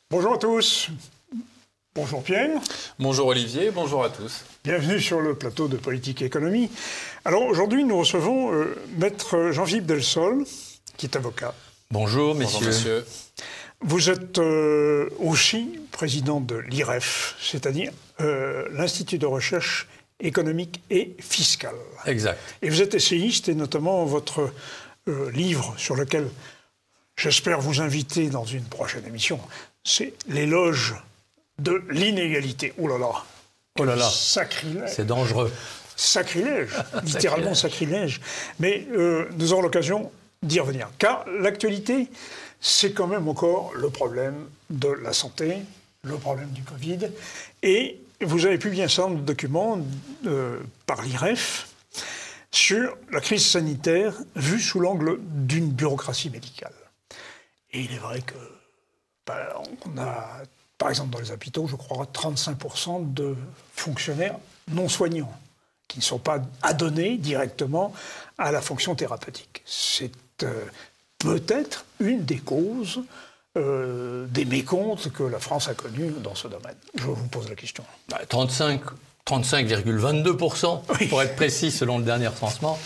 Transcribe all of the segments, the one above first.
Bonjour à tous. Bonjour Pierre. Bonjour Olivier, bonjour à tous. Bienvenue sur le plateau de Politique et Économie. Alors aujourd'hui, nous recevons Maître Jean-Philippe Delsol, qui est avocat. Bonjour messieurs. Bonjour, monsieur. Vous êtes aussi président de l'IREF, c'est-à-dire l'Institut de recherche économique et fiscale. Exact. Et vous êtes essayiste, et notamment votre livre sur lequel j'espère vous inviter dans une prochaine émission, c'est L'éloge de l'inégalité. Oh là là. Oh là là. Sacrilège. C'est dangereux. Sacrilège. Littéralement sacrilège. Mais nous aurons l'occasion d'y revenir. Car l'actualité, c'est quand même encore le problème de la santé, le problème du Covid. Et vous avez publié un certain nombre de documents par l'IREF sur la crise sanitaire vue sous l'angle d'une bureaucratie médicale. Et il est vrai que on a, par exemple dans les hôpitaux, je crois, 35% de fonctionnaires non soignants qui ne sont pas adonnés directement à la fonction thérapeutique. C'est peut-être une des causes des mécomptes que la France a connus dans ce domaine. Je vous pose la question. 35,22%, oui, pour être précis, selon le dernier recensement.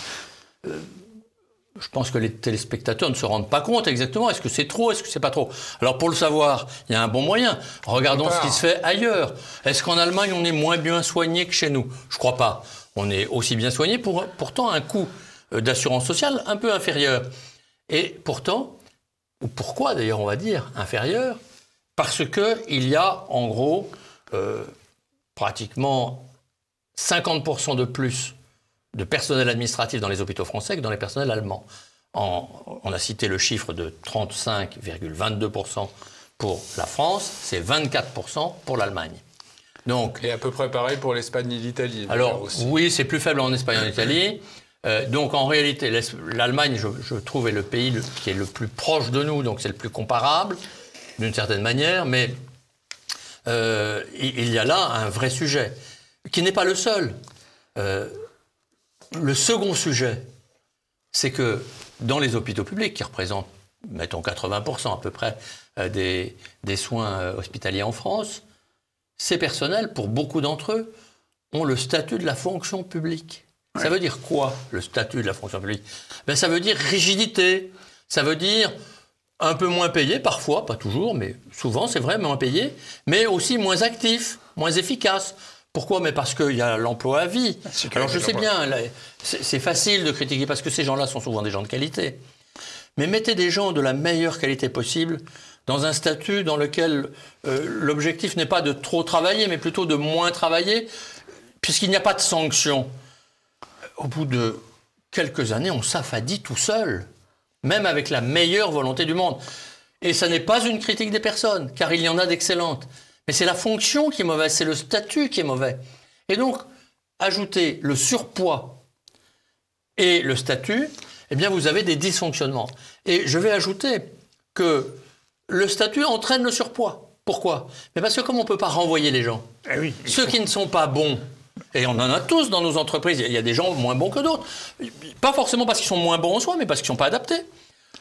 Je pense que les téléspectateurs ne se rendent pas compte exactement. Est-ce que c'est trop, est-ce que c'est pas trop? Alors pour le savoir, il y a un bon moyen. Regardons ce qui se fait ailleurs. Est-ce qu'en Allemagne, on est moins bien soigné que chez nous? Je crois pas. On est aussi bien soigné, pourtant un coût d'assurance sociale un peu inférieur. Et pourtant, ou pourquoi d'ailleurs on va dire inférieur? Parce qu'il y a en gros pratiquement 50% de plus de personnel administratif dans les hôpitaux français que dans les personnels allemands. On a cité le chiffre de 35,22% pour la France, c'est 24% pour l'Allemagne. Donc, Et à peu près pareil pour l'Espagne et l'Italie. Alors, aussi. oui, c'est plus faible en Espagne et en Italie. Donc, en réalité, l'Allemagne, je trouve, est le pays qui est le plus proche de nous, donc c'est le plus comparable, d'une certaine manière, mais il y a là un vrai sujet, qui n'est pas le seul. Le second sujet, c'est que dans les hôpitaux publics, qui représentent, mettons, 80% à peu près des soins hospitaliers en France, ces personnels, pour beaucoup d'entre eux, ont le statut de la fonction publique. Ouais. Ça veut dire quoi, le statut de la fonction publique? Ben, ça veut dire rigidité, ça veut dire un peu moins payé, parfois, pas toujours, mais souvent, c'est vrai, moins payé, mais aussi moins actif, moins efficace. Pourquoi? Mais parce qu'il y a l'emploi à vie. Alors je sais bien, c'est facile de critiquer parce que ces gens-là sont souvent des gens de qualité. Mais mettez des gens de la meilleure qualité possible dans un statut dans lequel l'objectif n'est pas de trop travailler, mais plutôt de moins travailler, puisqu'il n'y a pas de sanction. Au bout de quelques années, on s'affadit tout seul, même avec la meilleure volonté du monde. Et ça n'est pas une critique des personnes, car il y en a d'excellentes. Mais c'est la fonction qui est mauvaise, c'est le statut qui est mauvais. Et donc, ajouter le surpoids et le statut, eh bien, vous avez des dysfonctionnements. Et je vais ajouter que le statut entraîne le surpoids. Pourquoi? Mais parce que comme on ne peut pas renvoyer les gens, oui, ceux qui ne sont pas bons, et on en a tous dans nos entreprises, il y a des gens moins bons que d'autres, pas forcément parce qu'ils sont moins bons en soi, mais parce qu'ils ne sont pas adaptés.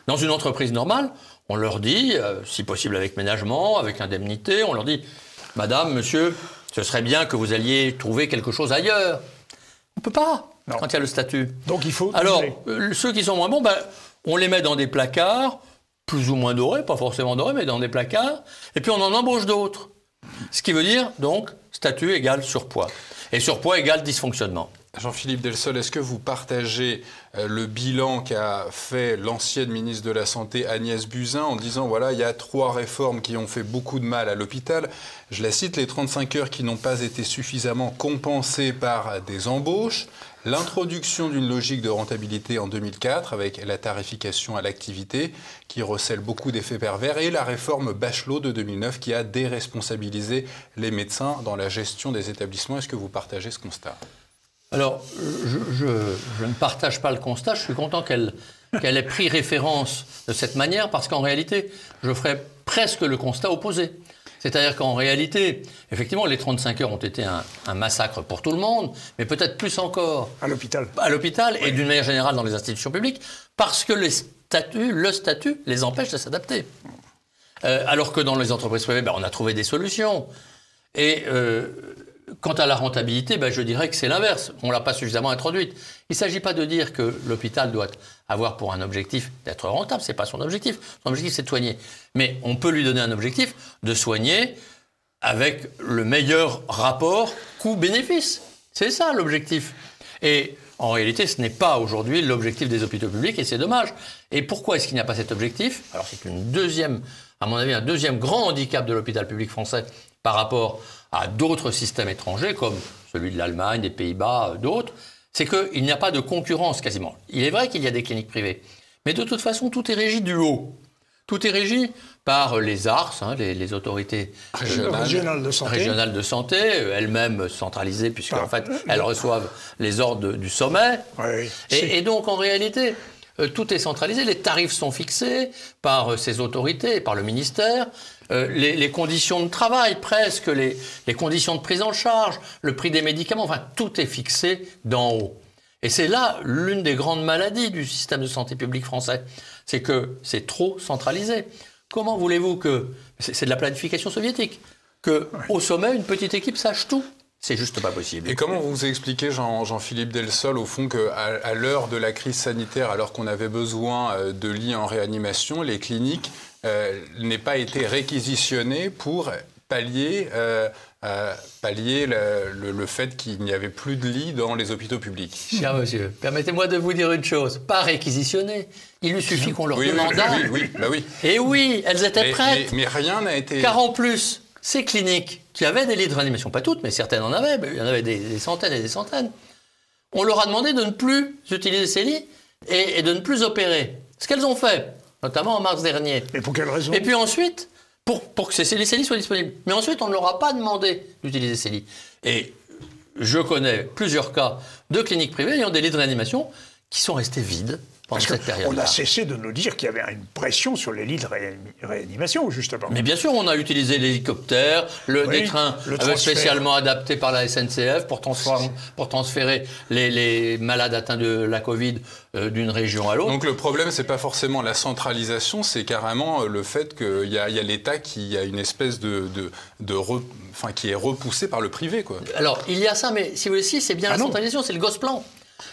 Dans une entreprise normale, on leur dit, si possible avec ménagement, avec indemnité, on leur dit « Madame, monsieur, ce serait bien que vous alliez trouver quelque chose ailleurs. » On ne peut pas, non, quand il y a le statut. Donc il faut... Alors, ceux qui sont moins bons, on les met dans des placards, plus ou moins dorés, pas forcément dorés, mais dans des placards, et puis on en embauche d'autres. Ce qui veut dire, donc, statut égale surpoids. Et surpoids égale dysfonctionnement. Jean-Philippe Delsol, est-ce que vous partagez le bilan qu'a fait l'ancienne ministre de la Santé Agnès Buzyn en disant voilà, il y a 3 réformes qui ont fait beaucoup de mal à l'hôpital. Je la cite, les 35 heures qui n'ont pas été suffisamment compensées par des embauches, l'introduction d'une logique de rentabilité en 2004 avec la tarification à l'activité qui recèle beaucoup d'effets pervers et la réforme Bachelot de 2009 qui a déresponsabilisé les médecins dans la gestion des établissements. Est-ce que vous partagez ce constat ? Alors, je ne partage pas le constat. Je suis content qu'elle ait pris référence de cette manière parce qu'en réalité, je ferais presque le constat opposé. C'est-à-dire qu'en réalité, effectivement, les 35 heures ont été un massacre pour tout le monde, mais peut-être plus encore à l'hôpital. À l'hôpital et d'une manière générale dans les institutions publiques, parce que le statut les empêche de s'adapter. Alors que dans les entreprises privées, on a trouvé des solutions. Et quant à la rentabilité, je dirais que c'est l'inverse. On ne l'a pas suffisamment introduite. Il ne s'agit pas de dire que l'hôpital doit avoir pour un objectif d'être rentable. Ce n'est pas son objectif. Son objectif, c'est de soigner. Mais on peut lui donner un objectif de soigner avec le meilleur rapport coût-bénéfice. C'est ça l'objectif. Et en réalité, ce n'est pas aujourd'hui l'objectif des hôpitaux publics et c'est dommage. Et pourquoi est-ce qu'il n'y a pas cet objectif? Alors c'est à mon avis, un deuxième grand handicap de l'hôpital public français par rapport à d'autres systèmes étrangers comme celui de l'Allemagne, des Pays-Bas, d'autres, c'est qu'il n'y a pas de concurrence quasiment. Il est vrai qu'il y a des cliniques privées, mais de toute façon, tout est régi du haut. Tout est régi par les ARS, les autorités régionales de santé, elles-mêmes centralisées, puisqu'en fait, elles reçoivent les ordres du sommet. Oui, et donc, en réalité, tout est centralisé. Les tarifs sont fixés par ces autorités, par le ministère. Les conditions de travail, presque, les conditions de prise en charge, le prix des médicaments, enfin, tout est fixé d'en haut. Et c'est là l'une des grandes maladies du système de santé publique français. C'est que c'est trop centralisé. Comment voulez-vous que... C'est de la planification soviétique. Qu'au sommet, une petite équipe sache tout. C'est juste pas possible. Et comment vous expliquez, Jean-Philippe Delsol, au fond, qu'à l'heure de la crise sanitaire, alors qu'on avait besoin de lits en réanimation, les cliniques n'aient pas été réquisitionnées pour pallier le fait qu'il n'y avait plus de lits dans les hôpitaux publics? Cher monsieur, permettez-moi de vous dire une chose. Pas réquisitionner. Il lui suffit qu'on leur demandât. Oui. Et oui, elles étaient prêtes. Mais rien n'a été... Car en plus, ces cliniques qui avaient des lits de réanimation, pas toutes, mais certaines en avaient, il y en avait des centaines et des centaines, on leur a demandé de ne plus utiliser ces lits et de ne plus opérer. Ce qu'elles ont fait, notamment en mars dernier. Et pour quelle raison? Et puis ensuite... Pour que ces lits soient disponibles. Mais ensuite, on ne leur a pas demandé d'utiliser ces lits. Et je connais plusieurs cas de cliniques privées ayant des lits de réanimation qui sont restés vides pendant cette période-là. On a cessé de nous dire qu'il y avait une pression sur les lits de réanimation, justement. Mais bien sûr, on a utilisé l'hélicoptère, des trains spécialement adaptés par la SNCF pour transférer les malades atteints de la Covid d'une région à l'autre. Donc le problème, c'est pas forcément la centralisation, c'est carrément le fait qu'il y a l'État qui a une espèce qui est repoussé par le privé, quoi. Alors, il y a ça, mais si vous voulez, c'est bien la centralisation, c'est le Gosplan.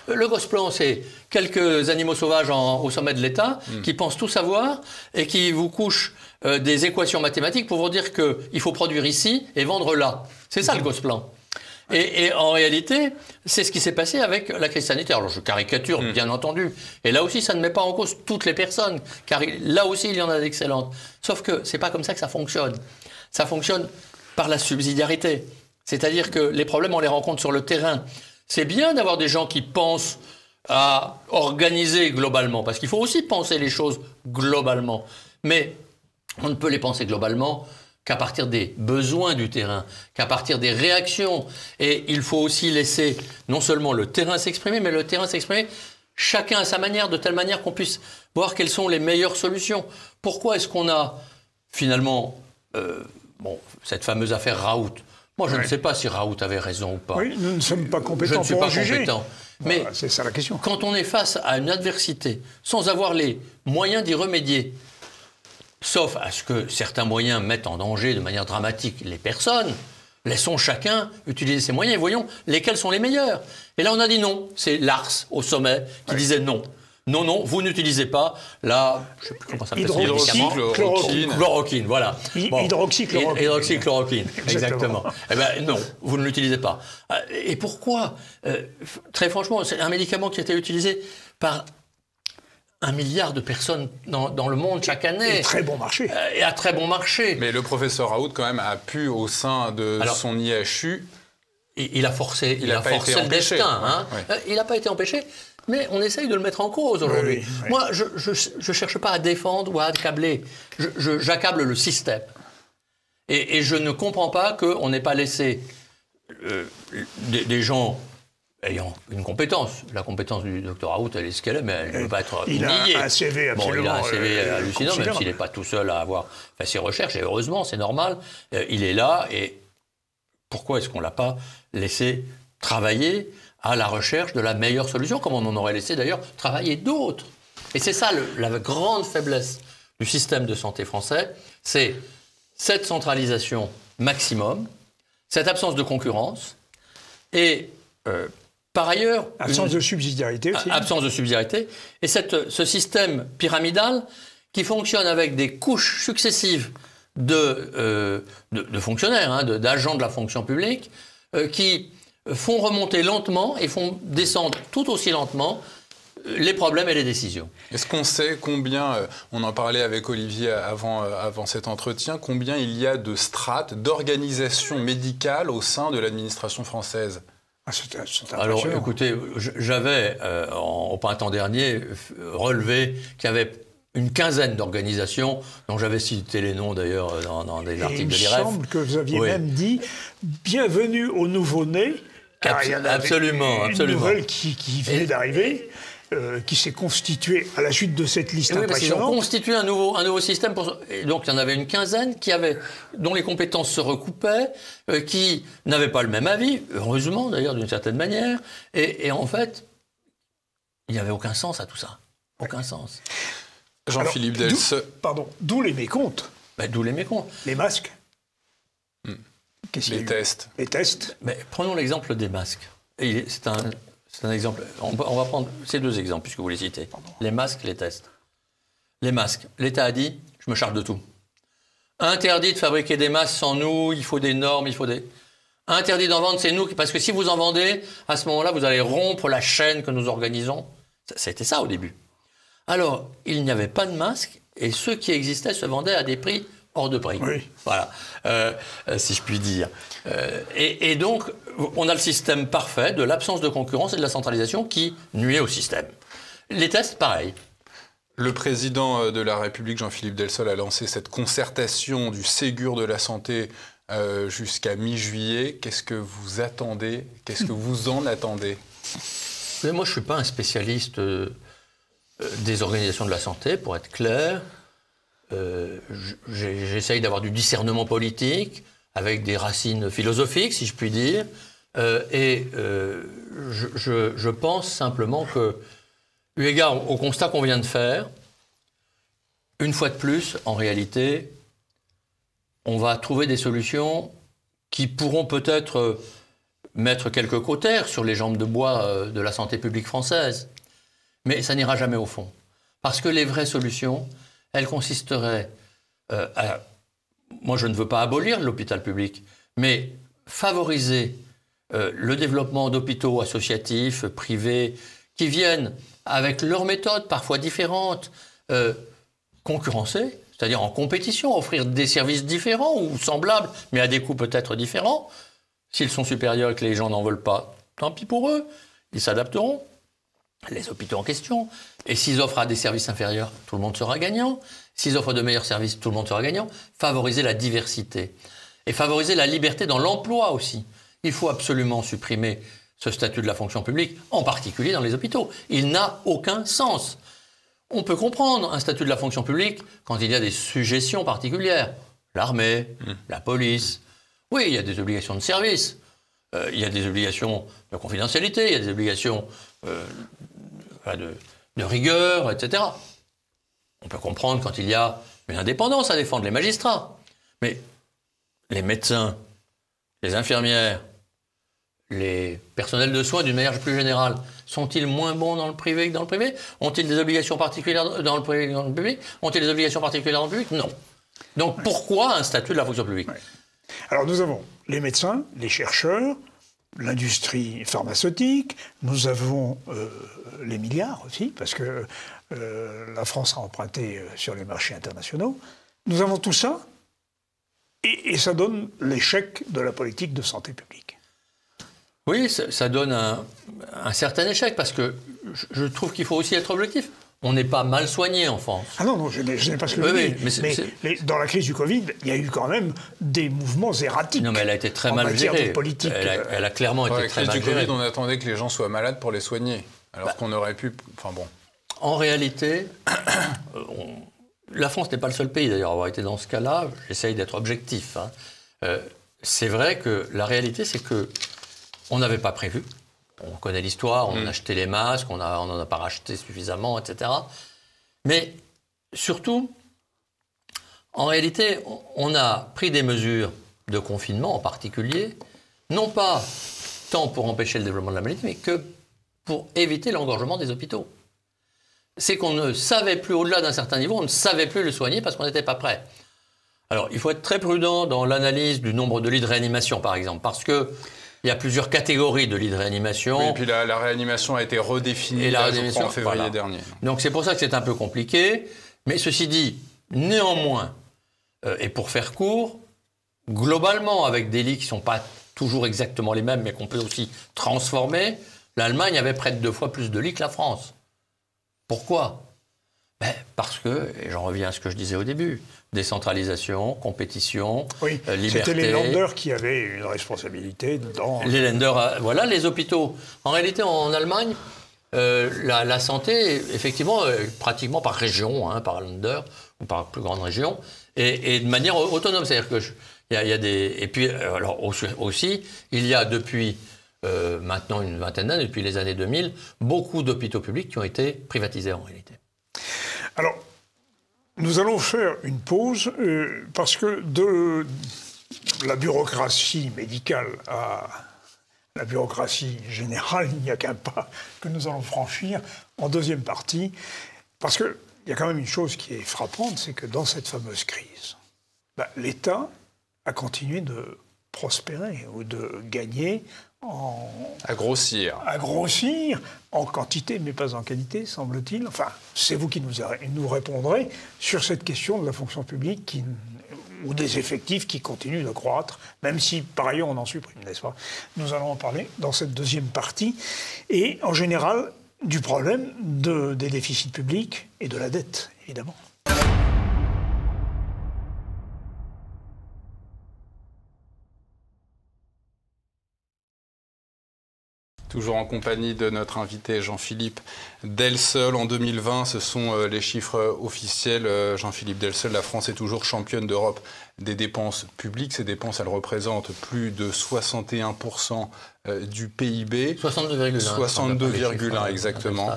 Le Gosplan, c'est quelques animaux sauvages au sommet de l'État qui pensent tout savoir et qui vous couchent des équations mathématiques pour vous dire qu'il faut produire ici et vendre là. C'est ça le Gosplan. Et en réalité, c'est ce qui s'est passé avec la crise sanitaire. Alors je caricature, bien entendu. Et là aussi, ça ne met pas en cause toutes les personnes, car là aussi, il y en a d'excellentes. Sauf que c'est pas comme ça que ça fonctionne. Ça fonctionne par la subsidiarité. C'est-à-dire que les problèmes, on les rencontre sur le terrain. C'est bien d'avoir des gens qui pensent à organiser globalement, parce qu'il faut aussi penser les choses globalement. Mais on ne peut les penser globalement qu'à partir des besoins du terrain, qu'à partir des réactions. Et il faut aussi laisser non seulement le terrain s'exprimer, mais le terrain s'exprimer chacun à sa manière, de telle manière qu'on puisse voir quelles sont les meilleures solutions. Pourquoi est-ce qu'on a finalement cette fameuse affaire Raoult? Moi, je ne sais pas si Raoult avait raison ou pas. Oui, nous ne sommes pas compétents pour en juger. Je ne suis pas compétent. Mais c'est ça la question. Quand on est face à une adversité, sans avoir les moyens d'y remédier, sauf à ce que certains moyens mettent en danger de manière dramatique les personnes, laissons chacun utiliser ses moyens et voyons lesquels sont les meilleurs. Et là, on a dit non. C'est l'ARS, au sommet, qui disait non. Non, vous n'utilisez pas la... Je ne sais plus comment ça s'appelle. Hydroxychloroquine, voilà. Hydroxychloroquine. Hydroxychloroquine, exactement. Eh bien, non, vous ne l'utilisez pas. Et pourquoi? Très franchement, c'est un médicament qui a été utilisé par 1 milliard de personnes dans le monde chaque année. Et très bon marché. Et à très bon marché. Mais le professeur Raoult, quand même, a pu, au sein de son IHU... Il a forcé le destin. Hein. Oui. Il n'a pas été empêché. Mais on essaye de le mettre en cause aujourd'hui. Oui. Moi, je ne cherche pas à défendre ou à accabler. J'accable le système. Et je ne comprends pas qu'on n'ait pas laissé des gens ayant une compétence. La compétence du docteur Raoult, elle est ce qu'elle est, mais elle ne peut pas être niée. Il a un CV absolument il a un CV hallucinant, même s'il n'est pas tout seul à avoir fait ses recherches. Et heureusement, c'est normal. Il est là. Et pourquoi est-ce qu'on ne l'a pas laissé travailler à la recherche de la meilleure solution, comme on en aurait laissé d'ailleurs travailler d'autres. Et c'est ça la grande faiblesse du système de santé français, C'est cette centralisation maximum, cette absence de concurrence et par ailleurs... Absence de subsidiarité aussi. Absence de subsidiarité. Et ce système pyramidal qui fonctionne avec des couches successives de fonctionnaires, d'agents de la fonction publique, qui font remonter lentement et font descendre tout aussi lentement les problèmes et les décisions. Est-ce qu'on sait combien, on en parlait avec Olivier avant cet entretien, combien il y a de strates, d'organisations médicales au sein de l'administration française ? Alors, écoutez, j'avais, au printemps dernier, relevé qu'il y avait une quinzaine d'organisations, dont j'avais cité les noms d'ailleurs dans des articles de l'IREF. Il me semble que vous aviez même dit « Bienvenue aux nouveau-nés ». Absolument. Une nouvelle qui venait d'arriver. Qui s'est constitué à la suite de cette liste impressionnante. Parce qu'ils ont constitué un nouveau système. Et donc, il y en avait une quinzaine dont les compétences se recoupaient, qui n'avaient pas le même avis, heureusement d'ailleurs, d'une certaine manière. Et en fait, il n'y avait aucun sens à tout ça. Aucun sens. Jean-Philippe Dels. D'où les mécomptes. D'où les mécomptes. Les masques. Les tests. Les tests. Mais prenons l'exemple des masques. C'est un exemple. On va prendre ces deux exemples, puisque vous les citez. Les masques, les tests. Les masques. L'État a dit, je me charge de tout. Interdit de fabriquer des masques sans nous, il faut des normes, Interdit d'en vendre, c'est nous, parce que si vous en vendez, à ce moment-là, vous allez rompre la chaîne que nous organisons. C'était ça au début. Alors, il n'y avait pas de masques, et ceux qui existaient se vendaient à des prix hors de prix. Oui. Voilà, si je puis dire. Et donc, on a le système parfait de l'absence de concurrence et de la centralisation qui nuit au système. Les tests, pareil. Le président de la République, Jean-Philippe Delsol, a lancé cette concertation du Ségur de la santé jusqu'à mi-juillet. Qu'est-ce que vous attendez? Qu'est-ce que vous en attendez? Moi, je ne suis pas un spécialiste des organisations de la santé, pour être clair. J'essaye d'avoir du discernement politique, avec des racines philosophiques, si je puis dire. Je pense simplement que, eu égard au constat qu'on vient de faire, une fois de plus, en réalité, on va trouver des solutions qui pourront peut-être mettre quelques cautères sur les jambes de bois de la santé publique française. Mais ça n'ira jamais au fond. Parce que les vraies solutions, elles consisteraient moi, je ne veux pas abolir l'hôpital public, mais favoriser le développement d'hôpitaux associatifs, privés, qui viennent, avec leurs méthodes parfois différentes, concurrencer, c'est-à-dire en compétition, offrir des services différents ou semblables, mais à des coûts peut-être différents. S'ils sont supérieurs et que les gens n'en veulent pas, tant pis pour eux, ils s'adapteront. Les hôpitaux en question. Et s'ils offrent à des services inférieurs, tout le monde sera gagnant. S'ils offrent de meilleurs services, tout le monde sera gagnant. Favoriser la diversité. Et favoriser la liberté dans l'emploi aussi. Il faut absolument supprimer ce statut de la fonction publique, en particulier dans les hôpitaux. Il n'a aucun sens. On peut comprendre un statut de la fonction publique quand il y a des sujétions particulières. L'armée, la police. Oui, il y a des obligations de service. Il y a des obligations de confidentialité, il y a des obligations de rigueur, etc. On peut comprendre quand il y a une indépendance à défendre, les magistrats. Mais les médecins, les infirmières, les personnels de soins d'une manière plus générale, sont-ils moins bons dans le privé que dans le privé? Ont-ils des obligations particulières dans le privé que dans le public? Ont-ils des obligations particulières dans le public? Non. Donc pourquoi un statut de la fonction publique? Alors nous avons les médecins, les chercheurs, l'industrie pharmaceutique, nous avons les milliards aussi, parce que la France a emprunté sur les marchés internationaux. Nous avons tout ça, et ça donne l'échec de la politique de santé publique. Oui, ça donne un certain échec, parce que je trouve qu'il faut aussi être objectif. On n'est pas mal soigné en France. Ah non, je n'ai pas ce que je dis. Mais dans la crise du Covid, il y a eu quand même des mouvements erratiques. Non, mais elle a été très mal gérée. Politique. Elle a clairement été très mal gérée. La crise du Covid, on attendait que les gens soient malades pour les soigner. Alors qu'on aurait pu... Enfin bon. En réalité, la France n'est pas le seul pays d'ailleurs à avoir été dans ce cas-là. J'essaye d'être objectif. C'est vrai que la réalité, c'est qu'on n'avait pas prévu. On connaît l'histoire, on a acheté les masques, on n'en a pas racheté suffisamment, etc. Mais surtout, En réalité, on a pris des mesures de confinement en particulier, non pas tant pour empêcher le développement de la maladie, mais que pour éviter l'engorgement des hôpitaux. C'est qu'on ne savait plus, au-delà d'un certain niveau, on ne savait plus le soigner parce qu'on n'était pas prêt. Alors, il faut être très prudent dans l'analyse du nombre de lits de réanimation, par exemple, parce qu'il y a plusieurs catégories de lits de réanimation. Oui, et puis la réanimation a été redéfinie en février dernier. Donc, c'est pour ça que c'est un peu compliqué. Mais ceci dit, néanmoins, et pour faire court, globalement, avec des lits qui ne sont pas toujours exactement les mêmes, mais qu'on peut aussi transformer, l'Allemagne avait près de 2 fois plus de lits que la France. Pourquoi ? Parce que, et j'en reviens à ce que je disais au début, décentralisation, compétition, liberté. C'était les Länder qui avaient une responsabilité dedans. Les Länder, voilà, les hôpitaux. En réalité, en Allemagne, la santé, effectivement, pratiquement par région, par Länder, ou par plus grande région, et de manière autonome. C'est-à-dire que il y a des... Et puis, alors aussi, il y a depuis maintenant une vingtaine d'années, depuis les années 2000, beaucoup d'hôpitaux publics qui ont été privatisés en réalité. Alors, nous allons faire une pause parce que de la bureaucratie médicale à la bureaucratie générale, il n'y a qu'un pas que nous allons franchir en deuxième partie. Parce qu'il y a quand même une chose qui est frappante, c'est que dans cette fameuse crise, l'État a continué de prospérer ou de gagner à grossir en quantité, mais pas en qualité, semble-t-il. Enfin, c'est vous qui nous répondrez sur cette question de la fonction publique ou des effectifs qui continuent de croître, même si par ailleurs on en supprime, n'est-ce pas ? Nous allons en parler dans cette deuxième partie. Et en général, du problème des déficits publics et de la dette, évidemment. Toujours en compagnie de notre invité Jean-Philippe Delseul. En 2020, ce sont les chiffres officiels. Jean-Philippe Delseul, la France est toujours championne d'Europe des dépenses publiques. Ces dépenses, elles représentent plus de 61% du PIB. 62,1. 62,1 exactement.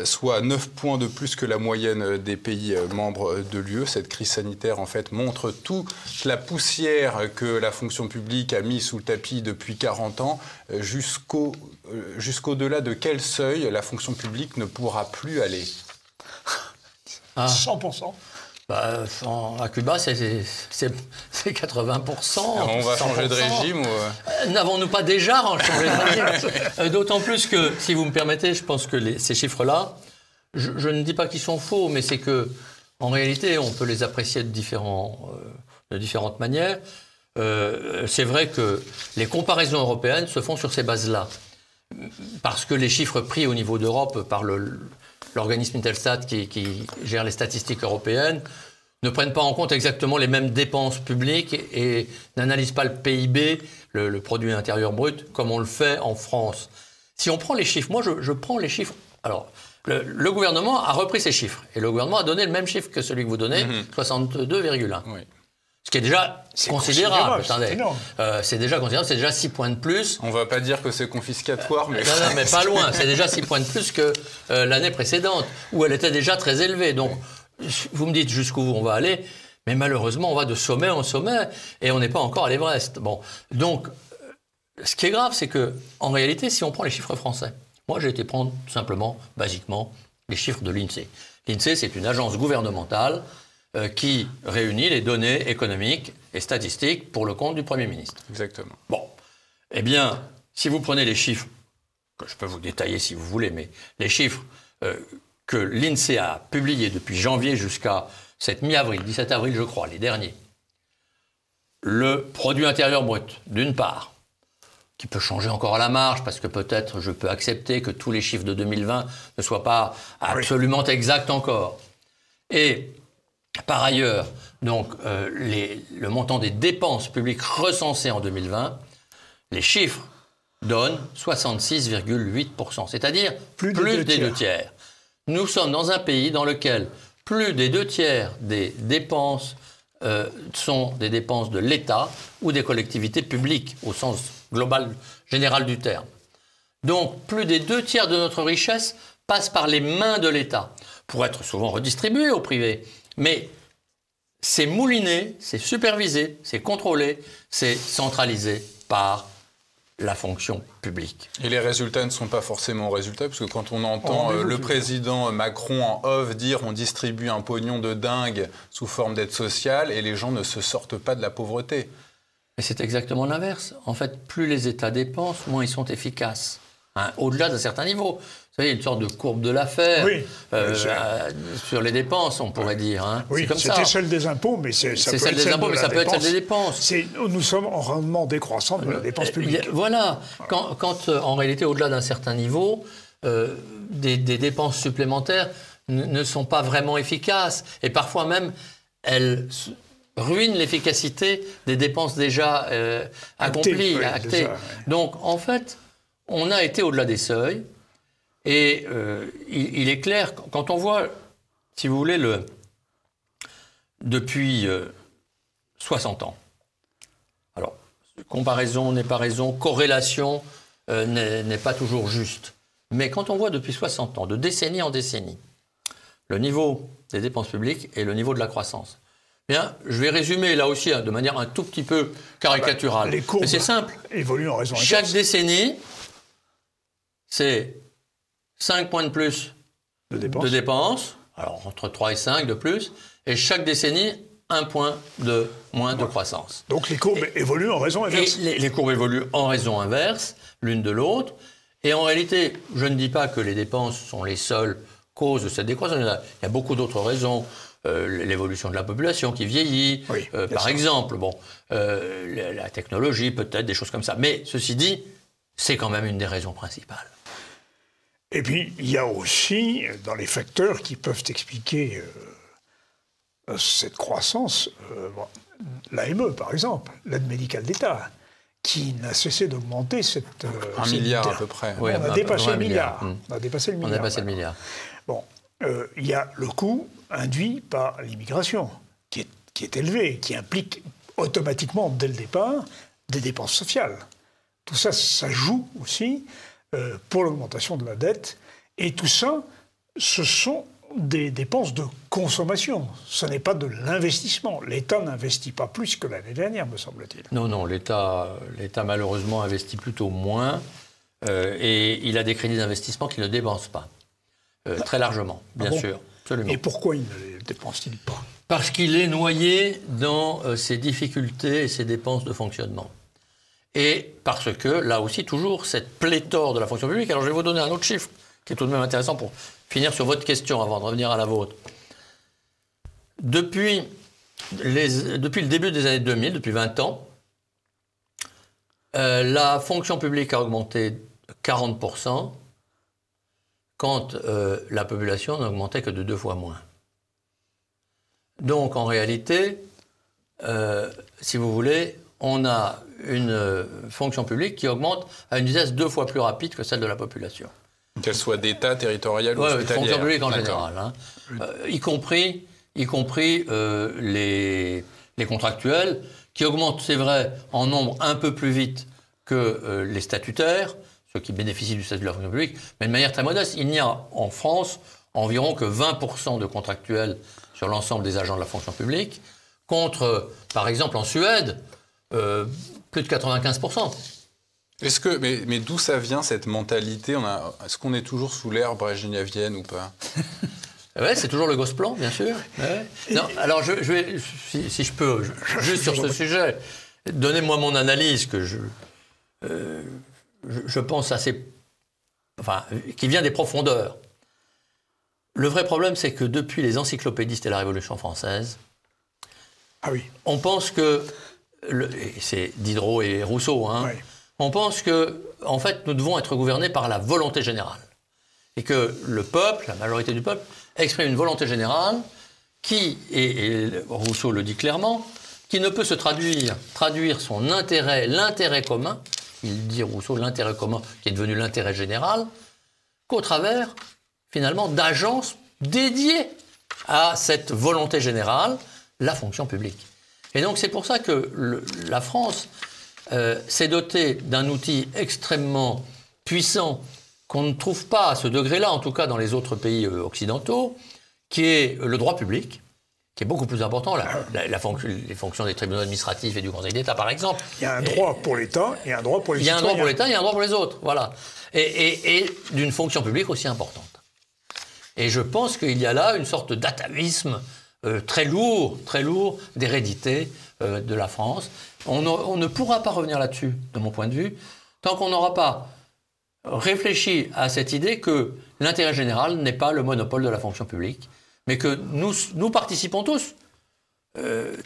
Soit 9 points de plus que la moyenne des pays membres de l'UE. Cette crise sanitaire, en fait, montre toute la poussière que la fonction publique a mis sous le tapis depuis 40 ans, jusqu'au-delà de quel seuil la fonction publique ne pourra plus aller. 100%. À Cuba, c'est 80%. On va changer de régime N'avons-nous pas déjà changé de régime? D'autant plus que, si vous me permettez, je pense que ces chiffres-là, je ne dis pas qu'ils sont faux, mais c'est que, en réalité, on peut les apprécier de différentes manières. C'est vrai que les comparaisons européennes se font sur ces bases-là. Parce que les chiffres pris au niveau d'Europe par l'organisme Intelstat qui gère les statistiques européennes ne prennent pas en compte exactement les mêmes dépenses publiques et n'analysent pas le PIB, le produit intérieur brut, comme on le fait en France. Si on prend les chiffres, moi je prends les chiffres. Alors, le gouvernement a repris ces chiffres et le gouvernement a donné le même chiffre que celui que vous donnez, 62,1. Oui. Ce qui est déjà considérable. C'est déjà considérable, c'est déjà 6 points de plus. On ne va pas dire que c'est confiscatoire, mais... Non, mais pas loin. C'est déjà 6 points de plus que l'année précédente, où elle était déjà très élevée. Donc, vous me dites jusqu'où on va aller, mais malheureusement, on va de sommet en sommet, et on n'est pas encore à l'Everest. Bon. Donc, ce qui est grave, c'est que, en réalité, si on prend les chiffres français, moi, j'ai été prendre simplement, basiquement, les chiffres de l'INSEE. L'INSEE, c'est une agence gouvernementale qui réunit les données économiques et statistiques pour le compte du Premier ministre. Exactement. Bon. Eh bien, si vous prenez les chiffres, que je peux vous détailler si vous voulez, mais les chiffres que l'INSEE a publiés depuis janvier jusqu'à cette mi-avril, 17 avril je crois, les derniers, le produit intérieur brut, d'une part, qui peut changer encore à la marge, parce que peut-être je peux accepter que tous les chiffres de 2020 ne soient pas absolument exacts encore. Et par ailleurs, donc, le montant des dépenses publiques recensées en 2020, les chiffres donnent 66,8%, c'est-à-dire plus des 2 tiers. Nous sommes dans un pays dans lequel plus des 2 tiers des dépenses sont des dépenses de l'État ou des collectivités publiques, au sens global, général du terme. Donc, plus des 2 tiers de notre richesse passent par les mains de l'État, pour être souvent redistribuées au privé. Mais c'est mouliné, c'est supervisé, c'est contrôlé, c'est centralisé par la fonction publique. Et les résultats ne sont pas forcément résultats, parce que quand on entend le président Macron en off dire on distribue un pognon de dingue sous forme d'aide sociale et les gens ne se sortent pas de la pauvreté. Mais c'est exactement l'inverse. En fait, plus les États dépensent, moins ils sont efficaces. Hein, au-delà d'un certain niveau. Vous savez, il y a une sorte de courbe de l'affaire sur les dépenses, on pourrait dire. Hein. Oui, c'était celle des impôts, mais ça peut être celle des impôts, mais ça peut être celle des dépenses. Nous sommes en rendement décroissant de la dépense publique. Voilà. Quand en réalité, au-delà d'un certain niveau, des dépenses supplémentaires ne sont pas vraiment efficaces. Et parfois même, elles ruinent l'efficacité des dépenses déjà accomplies, actées. Déjà, Donc, en fait, on a été au-delà des seuils. Et il est clair, quand on voit, si vous voulez, depuis 60 ans, alors, comparaison n'est pas raison, corrélation n'est pas toujours juste. Mais quand on voit depuis 60 ans, de décennie en décennie, le niveau des dépenses publiques et le niveau de la croissance, bien, je vais résumer là aussi de manière un tout petit peu caricaturale. Les courbes mais c'est simple. Évoluent en raison inverse. Chaque décennie, c'est 5 points de plus de dépenses, alors entre 3 et 5 de plus, et chaque décennie, 1 point de moins de croissance. Donc les courbes évoluent en raison inverse. Et les courbes évoluent en raison inverse, l'une de l'autre. Et en réalité, je ne dis pas que les dépenses sont les seules causes de cette décroissance. Il y a beaucoup d'autres raisons. L'évolution de la population qui vieillit, par exemple. Bon, la technologie, peut-être, des choses comme ça. Mais ceci dit, c'est quand même une des raisons principales. Et puis, il y a aussi, dans les facteurs qui peuvent expliquer cette croissance, l'AME, par exemple, l'aide médicale d'État, qui n'a cessé d'augmenter cette... 1 milliard à peu près. Oui, on a dépassé le milliard. On a dépassé le milliard. Bon, il y a le coût induit par l'immigration, qui est élevé, qui implique automatiquement, dès le départ, des dépenses sociales. Tout ça, ça joue aussi pour l'augmentation de la dette. Et tout ça, ce sont des dépenses de consommation. Ce n'est pas de l'investissement. L'État n'investit pas plus que l'année dernière, me semble-t-il. Non, l'État malheureusement investit plutôt moins. Et il a des crédits d'investissement qu'il ne dépense pas. Très largement, bien sûr. Absolument. Et pourquoi il ne les dépense-t-il pas? Parce qu'il est noyé dans ses difficultés et ses dépenses de fonctionnement. Et parce que, là aussi, toujours, cette pléthore de la fonction publique... Alors, je vais vous donner un autre chiffre qui est tout de même intéressant pour finir sur votre question avant de revenir à la vôtre. Depuis le début des années 2000, depuis 20 ans, la fonction publique a augmenté de 40%, quand la population n'augmentait que de 2 fois moins. Donc, en réalité, si vous voulez, on a une fonction publique qui augmente à une vitesse 2 fois plus rapide que celle de la population. Qu'elle soit d'État, territoriale ou hospitalière. Fonction publique en général. Hein. Y compris les contractuels, qui augmentent, c'est vrai, en nombre un peu plus vite que les statutaires, ceux qui bénéficient du statut de la fonction publique, mais de manière très modeste. Il n'y a en France environ que 20% de contractuels sur l'ensemble des agents de la fonction publique, contre, par exemple, en Suède, plus de 95%. Mais d'où ça vient, cette mentalité? Est-ce qu'on est toujours sous l'ère brejnevienne ou pas? Oui, c'est toujours le Gosplan, bien sûr. Ouais. Non, alors, je vais, si je peux, juste sur ce sujet, donnez-moi mon analyse que je pense assez... Enfin, qui vient des profondeurs. Le vrai problème, c'est que depuis les encyclopédistes et la Révolution française, on pense que... c'est Diderot et Rousseau, hein, on pense que, en fait, nous devons être gouvernés par la volonté générale. Et que le peuple, la majorité du peuple, exprime une volonté générale qui, et Rousseau le dit clairement, qui ne peut se traduire son intérêt, l'intérêt commun, il dit Rousseau l'intérêt commun qui est devenu l'intérêt général, qu'au travers, finalement, d'agences dédiées à cette volonté générale, la fonction publique. Et donc c'est pour ça que la France s'est dotée d'un outil extrêmement puissant qu'on ne trouve pas à ce degré-là, en tout cas dans les autres pays occidentaux, qui est le droit public, qui est beaucoup plus important, les fonctions des tribunaux administratifs et du Conseil d'État, par exemple. Il y a un droit pour l'État et un droit pour les citoyens. Il y a un droit pour l'État et un droit pour les autres, voilà. Et d'une fonction publique aussi importante. Et je pense qu'il y a là une sorte d'atavisme très lourd d'hérédité de la France. On ne pourra pas revenir là-dessus, de mon point de vue, tant qu'on n'aura pas réfléchi à cette idée que l'intérêt général n'est pas le monopole de la fonction publique, mais que nous participons tous.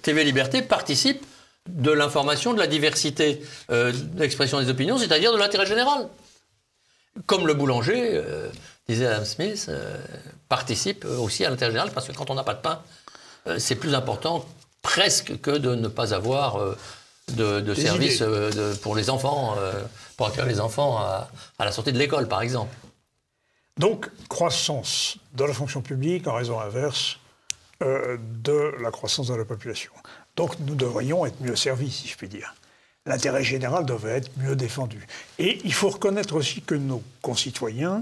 TV Liberté participe de l'information, de la diversité d'expression des opinions, c'est-à-dire de l'intérêt général. Comme le boulanger, disait Adam Smith, participe aussi à l'intérêt général, parce que quand on n'a pas de pain, c'est plus important presque que de ne pas avoir de service pour les enfants, pour accueillir les enfants à la sortie de l'école, par exemple. Donc, croissance de la fonction publique en raison inverse de la croissance de la population. Donc, nous devrions être mieux servis, si je puis dire. L'intérêt général devrait être mieux défendu. Et il faut reconnaître aussi que nos concitoyens,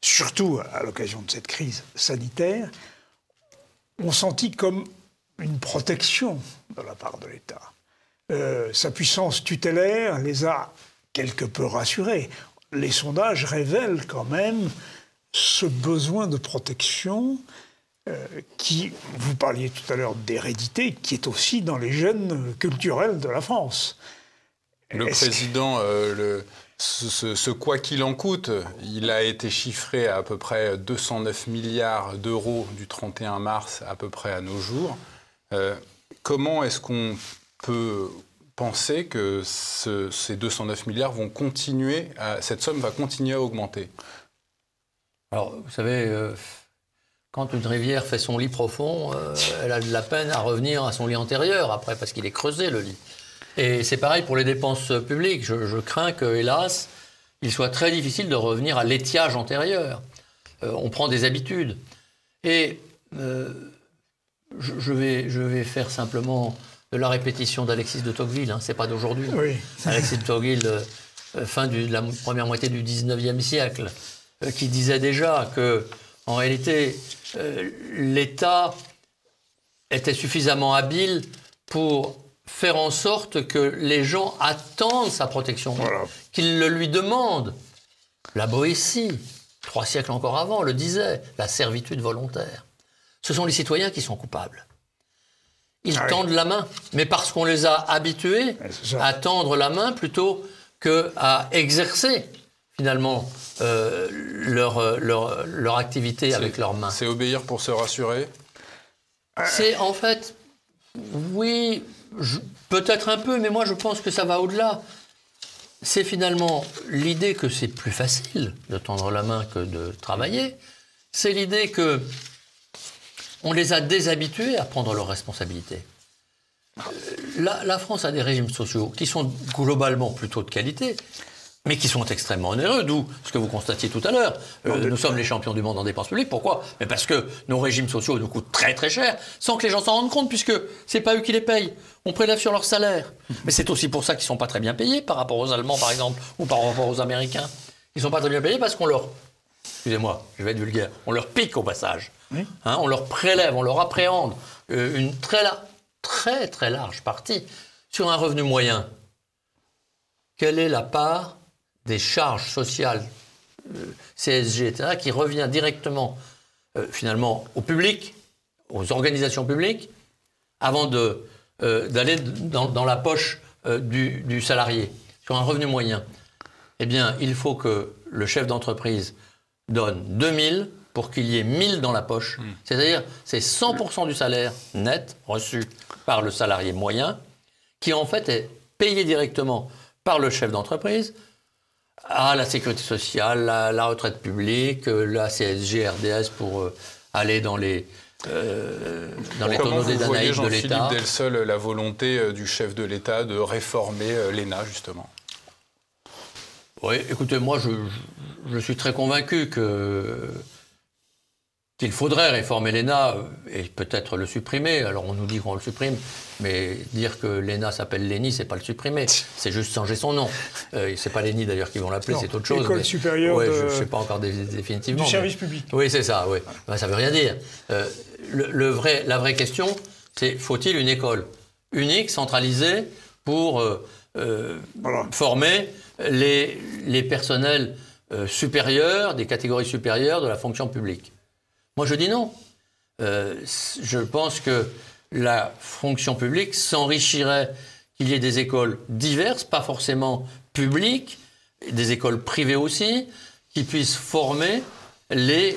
surtout à l'occasion de cette crise sanitaire, ont senti comme une protection de la part de l'État. Sa puissance tutélaire les a quelque peu rassurés. Les sondages révèlent quand même ce besoin de protection qui, vous parliez tout à l'heure d'hérédité, qui est aussi dans les gènes culturels de la France. Le président, ce quoi qu'il en coûte, il a été chiffré à peu près 209 milliards d'euros du 31 mars à peu près à nos jours. Comment est-ce qu'on peut penser que ces 209 milliards vont continuer, cette somme va continuer à augmenter? Alors, vous savez, quand une rivière fait son lit profond, elle a de la peine à revenir à son lit antérieur après, parce qu'il est creusé, le lit. Et c'est pareil pour les dépenses publiques. Je crains que, hélas, il soit très difficile de revenir à l'étiage antérieur. On prend des habitudes. Et je vais faire simplement de la répétition d'Alexis de Tocqueville, hein, c'est pas d'aujourd'hui. Oui. Alexis de Tocqueville, fin de la première moitié du 19e siècle, qui disait déjà que, en réalité, l'État était suffisamment habile pour faire en sorte que les gens attendent sa protection, voilà, qu'ils le lui demandent. La Boétie, 3 siècles encore avant, le disait, la servitude volontaire. Ce sont les citoyens qui sont coupables. Ils tendent la main, mais parce qu'on les a habitués à tendre la main plutôt qu'à exercer, finalement, leur activité avec leurs mains. C'est obéir pour se rassurer? C'est en fait, oui, peut-être un peu, mais moi je pense que ça va au-delà. C'est finalement l'idée que c'est plus facile de tendre la main que de travailler. C'est l'idée que on les a déshabitués à prendre leurs responsabilités. La France a des régimes sociaux qui sont globalement plutôt de qualité, mais qui sont extrêmement onéreux, d'où ce que vous constatiez tout à l'heure. Nous sommes les champions du monde en dépenses publiques. Pourquoi? Mais parce que nos régimes sociaux nous coûtent très très cher, sans que les gens s'en rendent compte, puisque c'est pas eux qui les payent. On prélève sur leur salaire. Mais c'est aussi pour ça qu'ils sont pas très bien payés par rapport aux Allemands, par exemple, ou par rapport aux Américains. Ils sont pas très bien payés parce qu'on leur... Excusez-moi, je vais être vulgaire. On leur pique au passage. Oui. Hein, on leur prélève, on leur appréhende une très large partie sur un revenu moyen. Quelle est la part des charges sociales, CSG, etc., qui revient directement, finalement, au public, aux organisations publiques, avant d'aller dans la poche du salarié, sur un revenu moyen? Eh bien, il faut que le chef d'entreprise donne 2000 pour qu'il y ait 1000 dans la poche. C'est-à-dire, c'est 100% du salaire net reçu par le salarié moyen, qui en fait est payé directement par le chef d'entreprise à la sécurité sociale, la retraite publique, la CSG, RDS pour aller dans les tonneaux des Danaïdes de l'État. Jean-Philippe Delseul, la volonté du chef de l'État de réformer l'ENA, justement? Oui, écoutez, moi, je suis très convaincu que qu'il faudrait réformer l'ENA et peut-être le supprimer. Alors on nous dit qu'on le supprime, mais dire que l'ENA s'appelle l'ENI, c'est pas le supprimer, c'est juste changer son nom. C'est pas l'ENI d'ailleurs qui vont l'appeler, c'est autre chose. École supérieure ouais, je sais pas encore définitivement. Du service public. Oui, c'est ça, oui. Ben, ça veut rien dire. La vraie question, c'est faut-il une école unique, centralisée, pour former les personnels supérieurs, des catégories supérieures de la fonction publique? Moi, je dis non. Je pense que la fonction publique s'enrichirait qu'il y ait des écoles diverses, pas forcément publiques, des écoles privées aussi, qui puissent former les